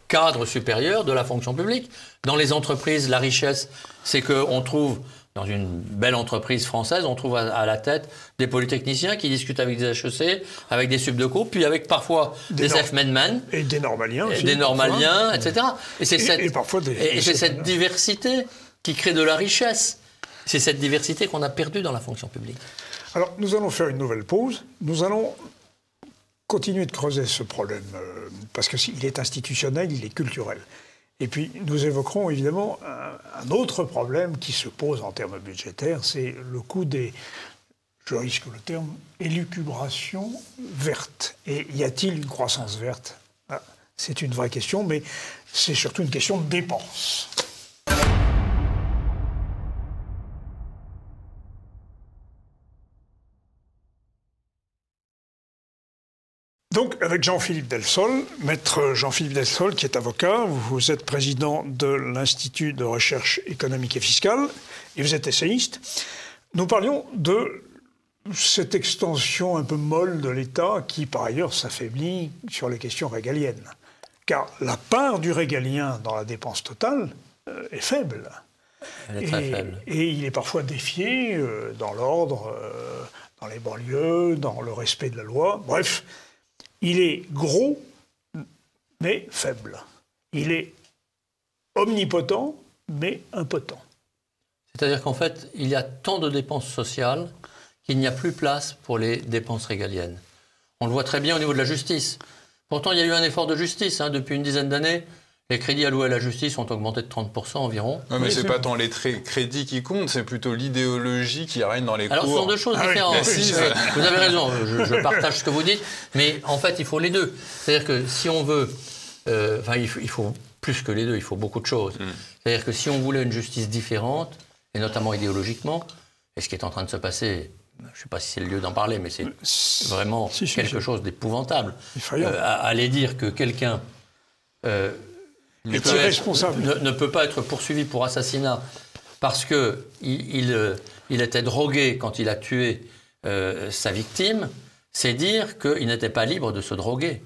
cadres supérieurs de la fonction publique. Dans les entreprises, la richesse, c'est qu'on trouve, dans une belle entreprise française, on trouve à la tête des polytechniciens qui discutent avec des HEC, avec des subdeco, puis avec parfois des F-men. Et des normaliens aussi. Des normaliens, etc. Et parfois c'est cette diversité qui crée de la richesse. C'est cette diversité qu'on a perdue dans la fonction publique. Alors, nous allons faire une nouvelle pause. Nous allons continuer de creuser ce problème, parce qu'il est institutionnel, il est culturel. Et puis, nous évoquerons évidemment un autre problème qui se pose en termes budgétaires, c'est le coût des, je risque le terme, élucubrations vertes. Et y a-t-il une croissance verte? C'est une vraie question, mais c'est surtout une question de dépenses. Donc, avec Jean-Philippe Delsol, maître Jean-Philippe Delsol, qui est avocat, vous êtes président de l'Institut de recherche économique et fiscale, et vous êtes essayiste. Nous parlions de cette extension un peu molle de l'État qui, par ailleurs, s'affaiblit sur les questions régaliennes. Car la part du régalien dans la dépense totale est faible. Elle est très faible. Et il est parfois défié dans l'ordre, dans les banlieues, dans le respect de la loi. Bref, il est gros, mais faible. Il est omnipotent, mais impotent. C'est-à-dire qu'en fait, il y a tant de dépenses sociales qu'il n'y a plus place pour les dépenses régaliennes. On le voit très bien au niveau de la justice. Pourtant, il y a eu un effort de justice. Depuis une dizaine d'années, les crédits alloués à la justice ont augmenté de 30% environ. Non, mais c'est pas tant les crédits qui comptent, c'est plutôt l'idéologie qui règne dans les cours. Alors, ce sont deux choses différentes. Vous avez raison, je partage ce que vous dites, mais en fait, il faut les deux. C'est-à-dire que si on veut... il faut plus que les deux, il faut beaucoup de choses. C'est-à-dire que si on voulait une justice différente, et notamment idéologiquement, et ce qui est en train de se passer, je ne sais pas si c'est le lieu d'en parler, mais c'est vraiment quelque chose d'épouvantable. Aller dire que quelqu'un... ne peut pas être poursuivi pour assassinat parce qu'il était drogué quand il a tué sa victime, c'est dire qu'il n'était pas libre de se droguer.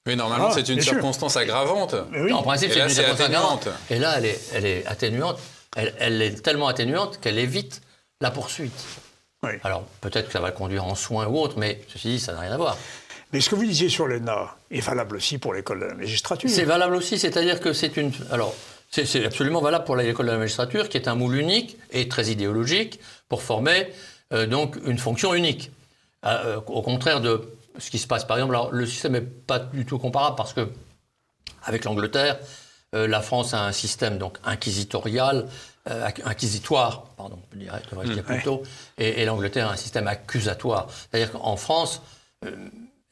Mais normalement, c'est une circonstance aggravante. Oui. En principe, c'est une circonstance aggravante. Et là, elle est atténuante. Elle est tellement atténuante qu'elle évite la poursuite. Oui. Alors, peut-être que ça va le conduire en soins ou autre, mais ceci dit, ça n'a rien à voir. Mais ce que vous disiez sur l'ENA est valable aussi pour l'école de la magistrature. C'est valable aussi, c'est-à-dire que c'est une... Alors, c'est absolument valable pour l'école de la magistrature, qui est un moule unique et très idéologique pour former donc une fonction unique. Au contraire de ce qui se passe, par exemple, alors, le système n'est pas du tout comparable parce que, avec l'Angleterre, la France a un système donc inquisitoire, pardon, devrais-je dire plutôt, et l'Angleterre a un système accusatoire. C'est-à-dire qu'en France...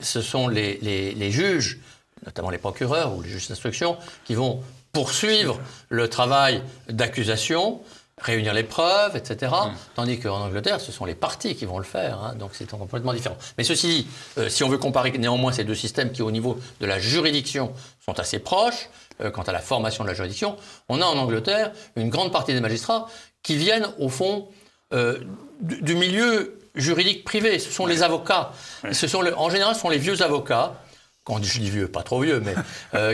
ce sont les juges, notamment les procureurs ou les juges d'instruction, qui vont poursuivre le travail d'accusation, réunir les preuves, etc. Tandis qu'en Angleterre, ce sont les parties qui vont le faire. Donc c'est complètement différent. Mais ceci dit, si on veut comparer néanmoins ces deux systèmes qui, au niveau de la juridiction, sont assez proches, quant à la formation de la juridiction, on a en Angleterre une grande partie des magistrats qui viennent, au fond, du milieu juridique privé. Ce sont les avocats. En général, ce sont les vieux avocats, quand je dis vieux, pas trop vieux, mais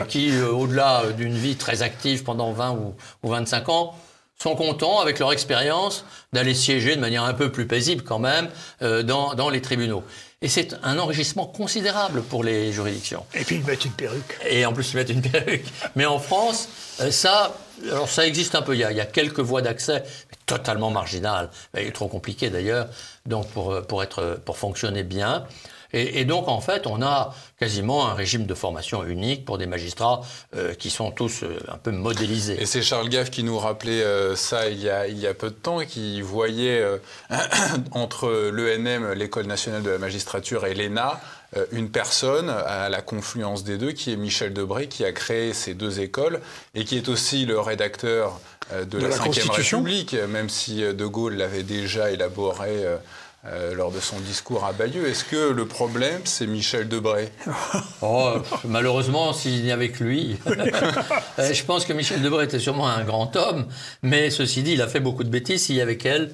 qui, au-delà d'une vie très active pendant 20 ou 25 ans, sont contents, avec leur expérience, d'aller siéger de manière un peu plus paisible quand même dans les tribunaux. Et c'est un enrichissement considérable pour les juridictions. Et puis ils mettent une perruque. Et en plus ils mettent une perruque. Mais en France, ça existe un peu. Il y a quelques voies d'accès, mais totalement marginales. Il est trop compliqué d'ailleurs, donc pour fonctionner bien. Et donc, en fait, on a quasiment un régime de formation unique pour des magistrats qui sont tous un peu modélisés. Et c'est Charles Gave qui nous rappelait ça il y a peu de temps, qui voyait entre l'ENM, l'École nationale de la magistrature, et l'ENA, une personne à la confluence des deux, qui est Michel Debré, qui a créé ces deux écoles et qui est aussi le rédacteur de la Ve République, même si De Gaulle l'avait déjà élaboré lors de son discours à Bayeux. Est-ce que le problème, c'est Michel Debré? Malheureusement, s'il n'y avait que lui. Je pense que Michel Debré était sûrement un grand homme, mais ceci dit, il a fait beaucoup de bêtises. S'il y avait qu'elle,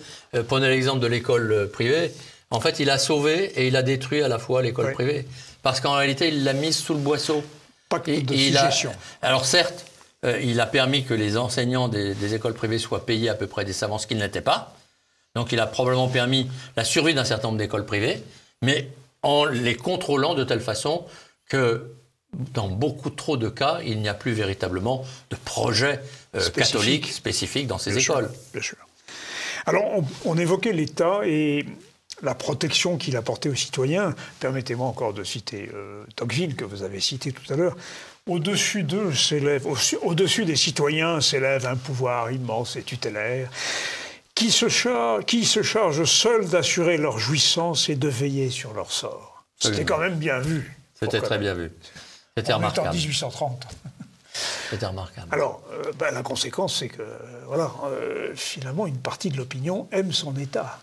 prenez l'exemple de l'école privée, en fait, il a sauvé et il a détruit à la fois l'école privée. Parce qu'en réalité, il l'a mise sous le boisseau. Pas que de suggestion. Alors certes, il a permis que les enseignants des écoles privées soient payés à peu près décemment, ce qu'ils n'étaient pas. Donc il a probablement permis la survie d'un certain nombre d'écoles privées, mais en les contrôlant de telle façon que dans beaucoup trop de cas, il n'y a plus véritablement de projet catholique spécifique dans ces écoles. Bien sûr. Alors on évoquait l'État et la protection qu'il apportait aux citoyens. Permettez-moi encore de citer Tocqueville, que vous avez cité tout à l'heure. Au-dessus d'eux au-dessus des citoyens s'élève un pouvoir immense et tutélaire qui se charge seul d'assurer leur jouissance et de veiller sur leur sort. C'était quand même bien vu. C'était très bien vu. C'était remarquable. En 1830. C'était remarquable. Alors, la conséquence, c'est que finalement, une partie de l'opinion aime son État.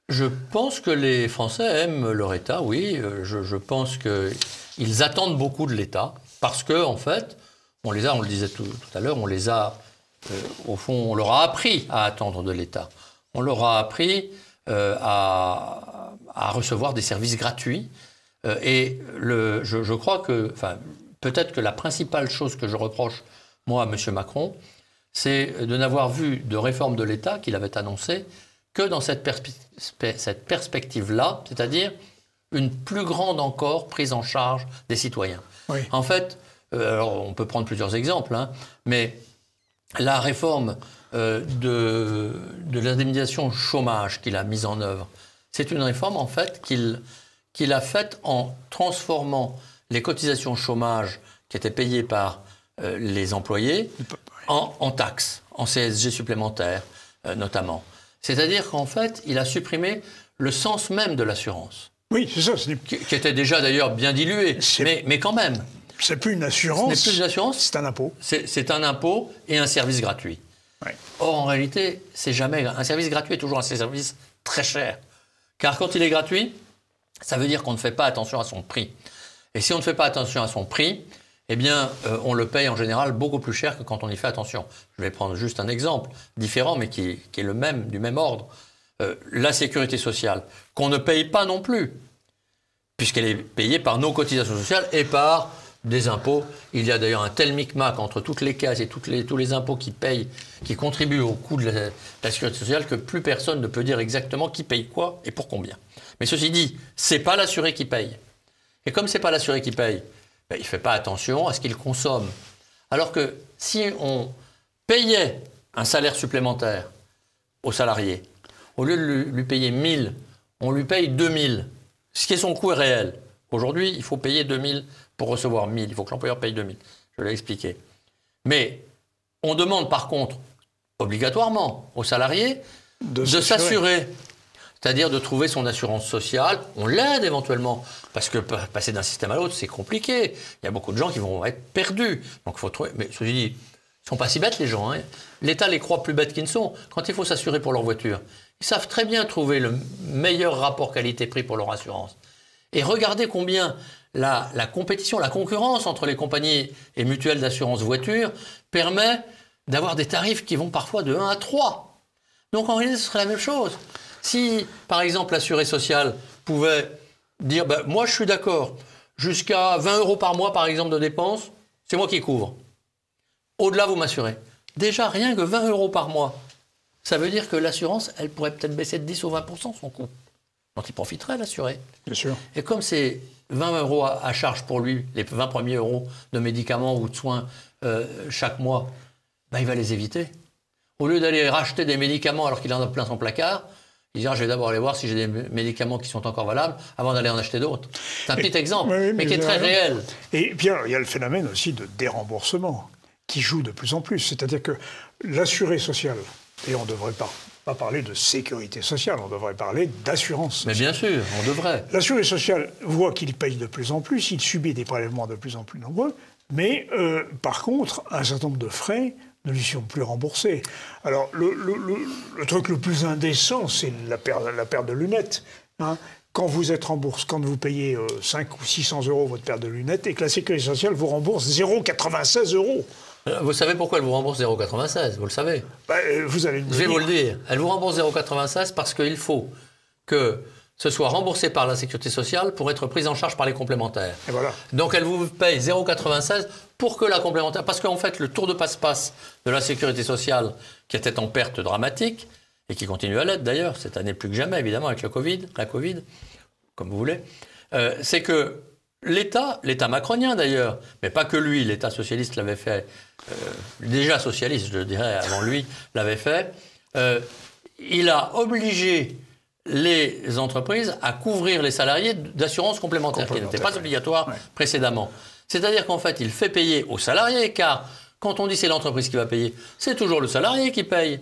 Je pense que les Français aiment leur État, oui. Je pense qu'ils attendent beaucoup de l'État parce que, en fait, on le disait tout à l'heure, au fond, on leur a appris à attendre de l'État. On leur a appris à recevoir des services gratuits. Je crois que, peut-être que la principale chose que je reproche, moi, à M. Macron, c'est de n'avoir vu de réforme de l'État qu'il avait annoncée que dans cette perspective-là, c'est-à-dire une plus grande encore prise en charge des citoyens. Oui. En fait, alors on peut prendre plusieurs exemples, mais la réforme de l'indemnisation chômage qu'il a mise en œuvre, c'est une réforme en fait qu'il a faite en transformant les cotisations chômage qui étaient payées par les employés en taxes, en CSG supplémentaires notamment. C'est-à-dire qu'en fait, il a supprimé le sens même de l'assurance. Oui, c'est ça. Qui était déjà d'ailleurs bien dilué, mais quand même. C'est plus une assurance. Ce n'est plus une assurance. C'est un impôt. C'est un impôt et un service gratuit. Ouais. Or, en réalité, c'est jamais. Un service gratuit est toujours un service très cher. Car quand il est gratuit, ça veut dire qu'on ne fait pas attention à son prix. Et si on ne fait pas attention à son prix, eh bien, on le paye en général beaucoup plus cher que quand on y fait attention. Je vais prendre juste un exemple différent, mais qui est du même ordre. La sécurité sociale, qu'on ne paye pas non plus, puisqu'elle est payée par nos cotisations sociales et par des impôts. Il y a d'ailleurs un tel micmac entre toutes les cases et tous les impôts qui contribuent au coût de la sécurité sociale que plus personne ne peut dire exactement qui paye quoi et pour combien. Mais ceci dit, c'est pas l'assuré qui paye. Et comme c'est pas l'assuré qui paye, il ne fait pas attention à ce qu'il consomme. Alors que si on payait un salaire supplémentaire au salarié, au lieu de lui payer 1000, on lui paye 2000, ce qui est son coût réel. Aujourd'hui, il faut payer 2000 pour recevoir 1000. Il faut que l'employeur paye 2000. Je l'ai expliqué. Mais on demande par contre, obligatoirement, aux salariés de s'assurer. C'est-à-dire de trouver son assurance sociale. On l'aide éventuellement, parce que passer d'un système à l'autre, c'est compliqué. Il y a beaucoup de gens qui vont être perdus. Donc il faut trouver. Mais ceci dit, ils ne sont pas si bêtes les gens. L'État les croit plus bêtes qu'ils ne sont. Quand il faut s'assurer pour leur voiture, ils savent très bien trouver le meilleur rapport qualité-prix pour leur assurance. Et regardez combien la compétition, la concurrence entre les compagnies et mutuelles d'assurance voiture permet d'avoir des tarifs qui vont parfois de 1 à 3. Donc en réalité, ce serait la même chose. Si, par exemple, l'assuré social pouvait dire moi, je suis d'accord, jusqu'à 20 € par mois, par exemple, de dépenses, c'est moi qui couvre. Au-delà, vous m'assurez. Déjà, rien que 20 € par mois, ça veut dire que l'assurance, elle pourrait peut-être baisser de 10 ou 20% son coût. Donc, il profiterait, l'assuré. Bien sûr. Et comme c'est 20 € à charge pour lui, les 20 premiers euros de médicaments ou de soins chaque mois, il va les éviter. Au lieu d'aller racheter des médicaments alors qu'il en a plein son placard, Il dit, je vais d'abord aller voir si j'ai des médicaments qui sont encore valables avant d'aller en acheter d'autres. C'est un petit exemple, mais qui est très réel. Et bien, il y a le phénomène aussi de déremboursement qui joue de plus en plus. C'est-à-dire que l'assuré social, et on ne devrait pas parler de sécurité sociale, on devrait parler d'assurance sociale. Mais bien sûr, on devrait. L'assuré social voit qu'il paye de plus en plus, il subit des prélèvements de plus en plus nombreux, mais par contre, un certain nombre de frais ne lui sont plus remboursés. Alors, le truc le plus indécent, c'est la paire de lunettes. Hein. Quand vous êtes remboursé, quand vous payez 500 ou 600 euros votre paire de lunettes et que la sécurité sociale vous rembourse 0,96 euros. Vous savez pourquoi elle vous rembourse 0,96 ? Vous le savez. Vous allez me dire. Je vais vous le dire. Elle vous rembourse 0,96 parce qu'il faut que ce soit remboursé par la sécurité sociale pour être prise en charge par les complémentaires. Et voilà. Donc elle vous paye 0,96 pour que la complémentaire... Parce qu'en fait, le tour de passe-passe de la sécurité sociale, qui était en perte dramatique, et qui continue à l'être d'ailleurs, cette année plus que jamais, évidemment, avec la Covid, comme vous voulez, c'est que l'État macronien d'ailleurs, mais pas que lui, l'État socialiste l'avait fait, déjà socialiste, je dirais, avant lui, l'avait fait, il a obligé les entreprises à couvrir les salariés d'assurance complémentaire, qui n'était pas obligatoire précédemment. C'est-à-dire qu'en fait, il fait payer aux salariés, car quand on dit c'est l'entreprise qui va payer, c'est toujours le salarié qui paye.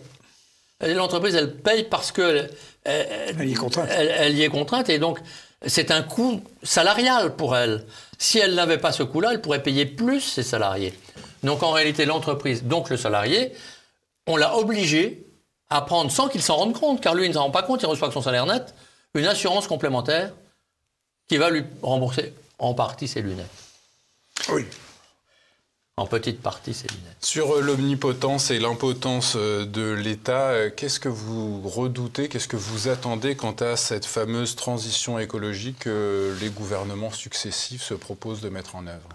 L'entreprise, elle paye parce qu'elle y est contrainte, et donc c'est un coût salarial pour elle. Si elle n'avait pas ce coût-là, elle pourrait payer plus ses salariés. Donc en réalité, l'entreprise, donc le salarié, on l'a obligé à prendre, sans qu'il s'en rende compte, car lui, il ne s'en rend pas compte, il reçoit que son salaire net, une assurance complémentaire qui va lui rembourser en partie ses lunettes. Oui. En petite partie ses lunettes. Sur l'omnipotence et l'impotence de l'État, qu'est-ce que vous redoutez, qu'est-ce que vous attendez quant à cette fameuse transition écologique que les gouvernements successifs se proposent de mettre en œuvre ?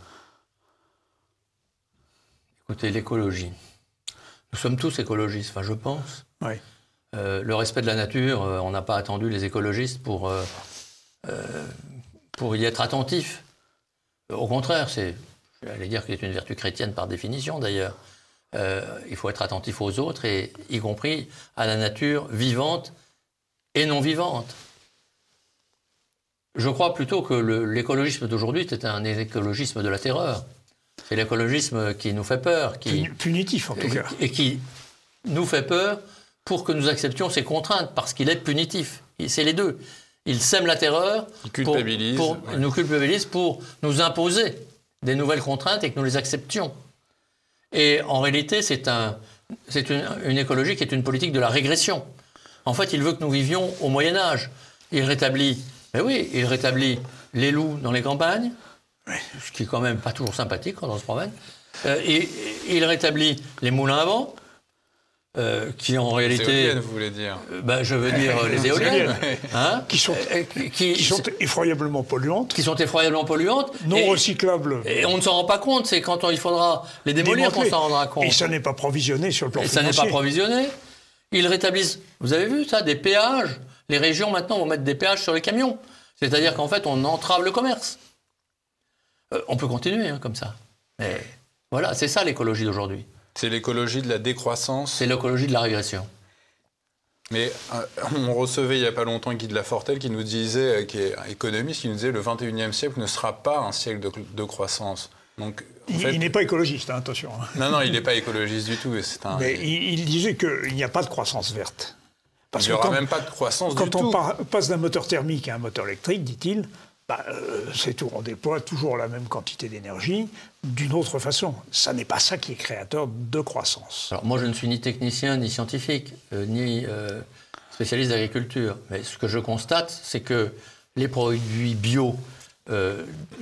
Écoutez, l'écologie. Nous sommes tous écologistes, enfin je pense. Oui. Le respect de la nature, on n'a pas attendu les écologistes pour y être attentifs. Au contraire, j'allais dire que c'est une vertu chrétienne par définition d'ailleurs. Il faut être attentif aux autres, et y compris à la nature vivante et non vivante. Je crois plutôt que l'écologisme d'aujourd'hui, c'est un écologisme de la terreur. C'est l'écologisme qui nous fait peur. Punitif en tout cas. Et qui nous fait peur pour que nous acceptions ces contraintes, parce qu'il est punitif. C'est les deux. Il sème la terreur, nous culpabilise pour nous imposer des nouvelles contraintes et que nous les acceptions. Et en réalité, c'est une écologie qui est une politique de la régression. En fait, il veut que nous vivions au Moyen-Âge. Il rétablit les loups dans les campagnes, ce qui est quand même pas toujours sympathique quand on se promène. Et il rétablit les moulins à vent, qui en réalité... Les éoliennes, vous voulez dire je veux dire les éoliennes. Hein, qui sont effroyablement polluantes. Qui sont effroyablement polluantes. Non recyclables. Et on ne s'en rend pas compte, c'est quand il faudra les démolir qu'on s'en rendra compte. Et ça n'est pas provisionné sur le plan financier. Et ça n'est pas provisionné. Ils rétablissent, vous avez vu ça, des péages. Les régions maintenant vont mettre des péages sur les camions. C'est-à-dire qu'en fait, on entrave le commerce. On peut continuer comme ça. Mais voilà, c'est ça l'écologie d'aujourd'hui. C'est l'écologie de la décroissance. C'est l'écologie de la régression. Mais on recevait il n'y a pas longtemps Guy de Lafortelle qui nous disait, qui est économiste, qui nous disait que le 21e siècle ne sera pas un siècle de croissance. Donc, il n'est pas écologiste, hein, attention. Non, il n'est pas écologiste du tout. Mais il disait qu'il n'y a pas de croissance verte. Parce il n'y aura même pas de croissance du tout. Quand on passe d'un moteur thermique à un moteur électrique, dit-il, c'est tout, on déploie toujours la même quantité d'énergie d'une autre façon. Ça n'est pas ça qui est créateur de croissance. Alors moi, je ne suis ni technicien, ni scientifique, ni spécialiste d'agriculture. Mais ce que je constate, c'est que les produits bio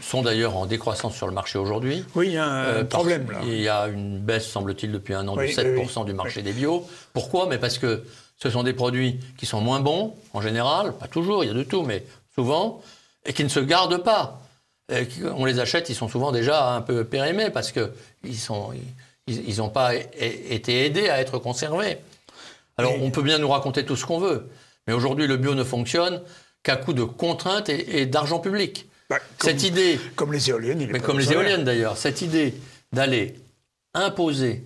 sont d'ailleurs en décroissance sur le marché aujourd'hui. Oui, il y a un problème là. Il y a une baisse, semble-t-il, depuis un an de 7% du marché des bio. Pourquoi ? Mais parce que ce sont des produits qui sont moins bons, en général, pas toujours, il y a de tout, mais souvent, et qui ne se gardent pas. On les achète, ils sont souvent déjà un peu périmés parce qu'ils n'ont pas été aidés à être conservés. Alors, on peut bien nous raconter tout ce qu'on veut, mais aujourd'hui, le bio ne fonctionne qu'à coup de contraintes et d'argent public. Cette idée... Comme les éoliennes, comme les éoliennes, d'ailleurs. Cette idée d'aller imposer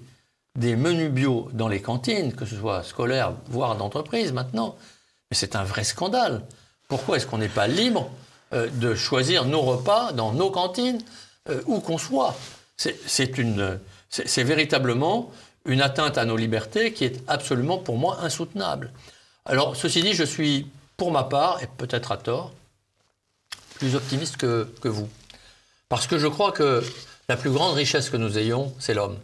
des menus bio dans les cantines, que ce soit scolaires, voire d'entreprise maintenant, Mais c'est un vrai scandale. Pourquoi est-ce qu'on n'est pas libre de choisir nos repas dans nos cantines, où qu'on soit? C'est véritablement une atteinte à nos libertés qui est absolument, pour moi, insoutenable. Alors, ceci dit, je suis, pour ma part, et peut-être à tort, plus optimiste que vous. Parce que je crois que la plus grande richesse que nous ayons, c'est l'homme.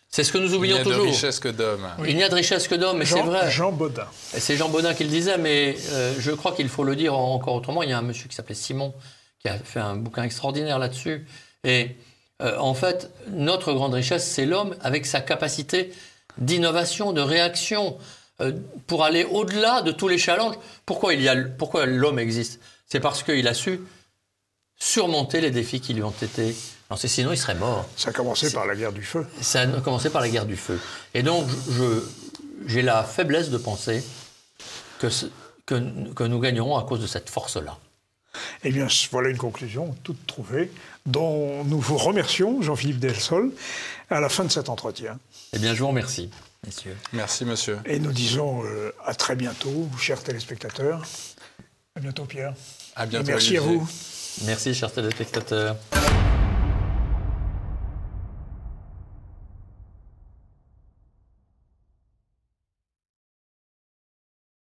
C'est ce que nous oublions toujours. Il n'y a de richesse que d'hommes. Oui. Il n'y a de richesse que d'hommes, mais c'est vrai. Jean Bodin. C'est Jean Bodin qui le disait, mais je crois qu'il faut le dire encore autrement. Il y a un monsieur qui s'appelait Simon, qui a fait un bouquin extraordinaire là-dessus. Et en fait, notre grande richesse, c'est l'homme avec sa capacité d'innovation, de réaction, pour aller au-delà de tous les challenges. Pourquoi l'homme existe? C'est parce qu'il a su surmonter les défis qui lui ont été lancés. Sinon, il serait mort. Ça a commencé par la guerre du feu. Ça a commencé par la guerre du feu. Et donc, j'ai la faiblesse de penser que nous gagnerons à cause de cette force-là. Eh bien, voilà une conclusion toute trouvée, dont nous vous remercions, Jean-Philippe Delsol, à la fin de cet entretien. Eh bien, je vous remercie, messieurs. Merci, monsieur. Et nous disons à très bientôt, chers téléspectateurs. À bientôt, Pierre. À bientôt, et merci Olivier. à vous. Merci, chers téléspectateurs.